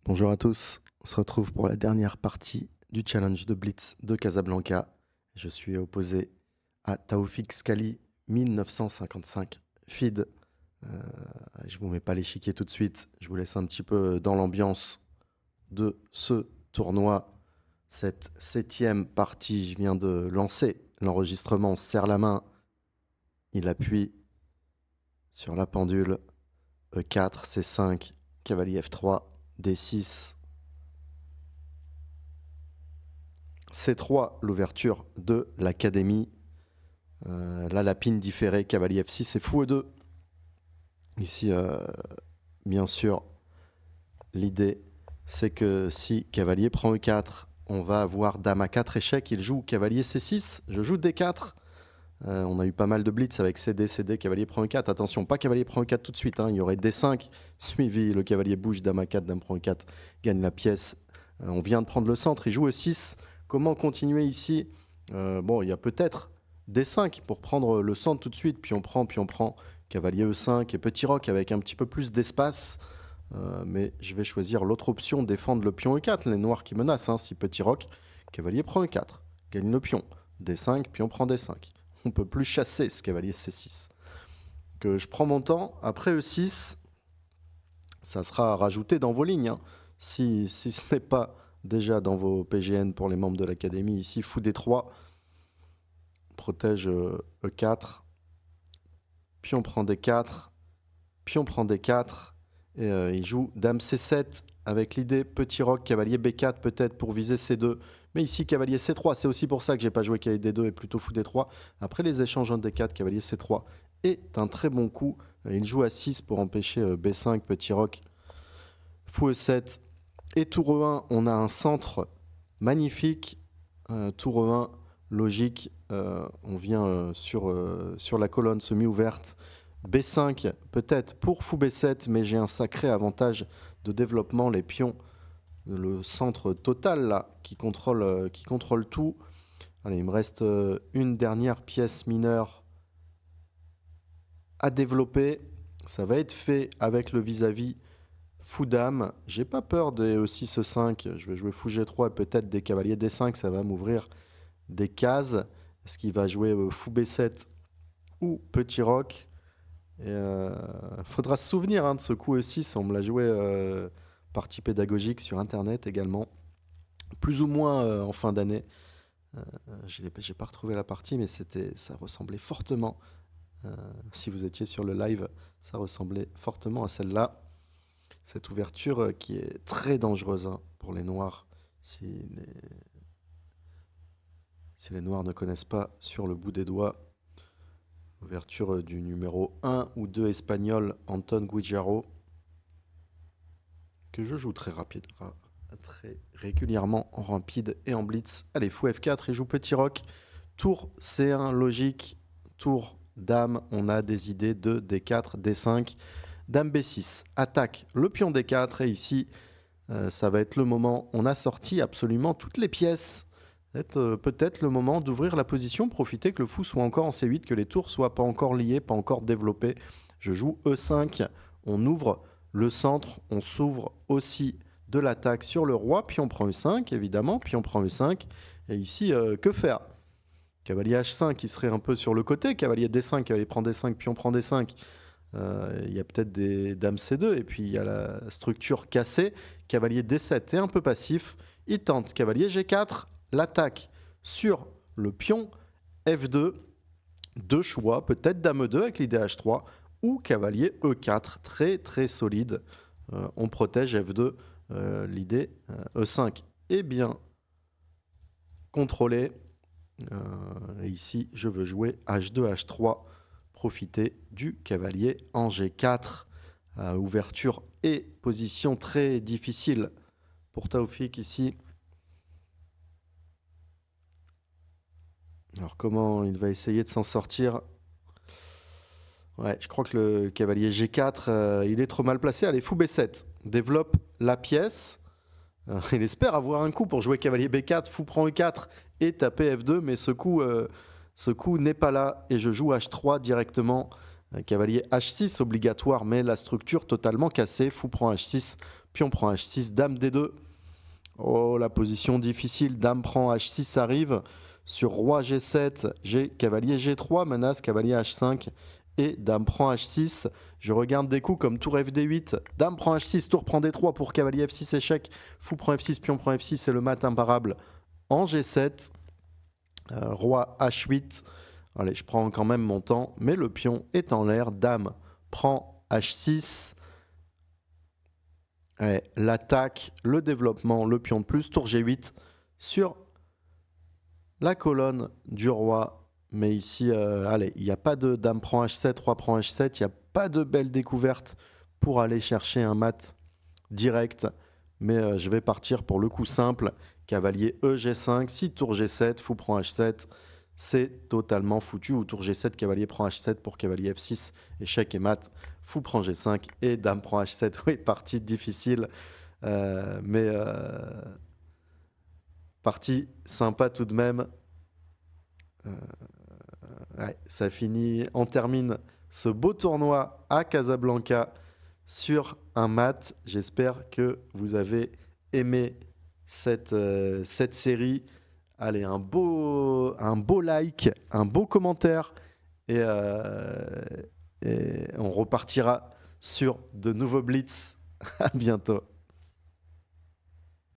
Bonjour à tous, on se retrouve pour la dernière partie du challenge de Blitz de Casablanca. Je suis opposé à Taoufik Scali, 1955 FID. Je vous mets pas l'échiquier tout de suite, je vous laisse un petit peu dans l'ambiance de ce tournoi. Cette 7e partie, je viens de lancer l'enregistrement, on se serre la main, il appuie sur la pendule, E4, C5, cavalier F3, D6, C3, l'ouverture de l'académie. La lapine différée, cavalier F6 et fou E2. Ici, bien sûr, l'idée, c'est que si cavalier prend E4, on va avoir dame A4 échec. Il joue cavalier C6, je joue D4. On a eu pas mal de blitz avec CD, CD, cavalier prend E4. Attention, pas cavalier prend E4 tout de suite. Il y aurait D5, suivi le cavalier bouge, dame A4, dame prend E4, gagne la pièce. On vient de prendre le centre, il joue E6. Comment continuer ici? Bon, il y a peut-être D5 pour prendre le centre tout de suite, puis on prend cavalier E5 et petit roc avec un petit peu plus d'espace. Mais je vais choisir l'autre option, défendre le pion E4, les noirs qui menacent. Si petit roc, cavalier prend E4, gagne le pion. D5, pion prend D5. On ne peut plus chasser ce cavalier C6. Que je prends mon temps, après E6, ça sera rajouté dans vos lignes. Si ce n'est pas déjà dans vos PGN pour les membres de l'académie, ici, fou D3, protège E4, pion prend D4, pion prend D4, et il joue dame C7 avec l'idée petit roc, cavalier B4 peut-être pour viser C2, mais ici cavalier C3, c'est aussi pour ça que j'ai pas joué cavalier D2 et plutôt fou D3. Après les échanges en D4, cavalier C3 est un très bon coup. Il joue à 6 pour empêcher B5, petit roc, fou E7 et tour E1. On a un centre magnifique, tour E1 logique, on vient sur la colonne semi-ouverte. B5 peut-être pour fou B7, mais j'ai un sacré avantage de développement, les pions, le centre total là, qui contrôle tout. Allez, il me reste une dernière pièce mineure à développer. Ça va être fait avec le vis-à-vis fou dame. J'ai pas peur des E6, E5. Je vais jouer fou G3 et peut-être des cavaliers D5. Ça va m'ouvrir des cases. Est-ce qu'il va jouer fou B7 ou petit roc? Faudra se souvenir de ce coup E6. On me l'a joué partie pédagogique sur internet également. Plus ou moins en fin d'année. J'ai pas retrouvé la partie, mais ça ressemblait fortement. Si vous étiez sur le live, ça ressemblait fortement à celle-là. Cette ouverture qui est très dangereuse pour les noirs. Si les noirs ne connaissent pas sur le bout des doigts. Ouverture du numéro 1 ou 2 espagnol, Anton Guijaro, que je joue très régulièrement en rapide et en blitz. Allez, fou F4, il joue petit roc. Tour C1 logique, tour dame, on a des idées de D4, D5, dame B6, attaque le pion D4 et ici, ça va être le moment, on a sorti absolument toutes les pièces. Peut-être le moment d'ouvrir la position, profiter que le fou soit encore en C8, que les tours soient pas encore liés, pas encore développés. Je joue E5, on ouvre le centre, on s'ouvre aussi de l'attaque sur le roi, puis on prend E5 évidemment, puis on prend E5, et ici que faire? Cavalier H5 qui serait un peu sur le côté, cavalier D5, cavalier prend D5, pion prend D5, il y a peut-être des dames C2, et puis il y a la structure cassée, cavalier D7 est un peu passif, il tente cavalier G4, l'attaque sur le pion F2, deux choix, peut-être dame E2 avec l'idée H3 ou cavalier E4, très très solide. On protège F2, l'idée E5 est bien contrôlée. Et ici, je veux jouer H2, H3, profiter du cavalier en G4. Ouverture et position très difficile pour Taoufik ici. Alors comment il va essayer de s'en sortir? Ouais, je crois que le cavalier G4, il est trop mal placé. Allez, fou B7. Développe la pièce. Il espère avoir un coup pour jouer cavalier B4, fou prend E4 et taper F2, mais ce coup n'est pas là. Et je joue H3 directement. Cavalier H6 obligatoire, mais la structure totalement cassée. Fou prend H6 Pion prend H6, Dame D2. Oh, la position difficile. Dame prend H6 arrive. Sur Roi G7, j'ai Cavalier G3, menace, Cavalier H5 et Dame prend H6. Je regarde des coups comme Tour FD8, Dame prend H6, Tour prend D3 pour Cavalier F6 échec, Fou prend F6, Pion prend F6 et le mat imparable en G7. Roi H8. Allez, je prends quand même mon temps, mais le pion est en l'air. Dame prend H6. Ouais, l'attaque, le développement, le pion de plus, tour G8 sur la colonne du roi. Mais ici, allez, il n'y a pas de dame prend H7, roi prend H7, il n'y a pas de belle découverte pour aller chercher un mat direct. Mais je vais partir pour le coup simple. Cavalier EG5, si tour G7, fou prend H7, c'est totalement foutu. Ou tour G7, cavalier prend H7 pour cavalier F6, échec et mat, fou prend G5 et dame prend H7. Oui, partie difficile, mais partie sympa tout de même. Ouais, ça finit, on termine ce beau tournoi à Casablanca sur un mat. J'espère que vous avez aimé cette série. Allez, un beau like, un beau commentaire et on repartira sur de nouveaux blitz. À bientôt.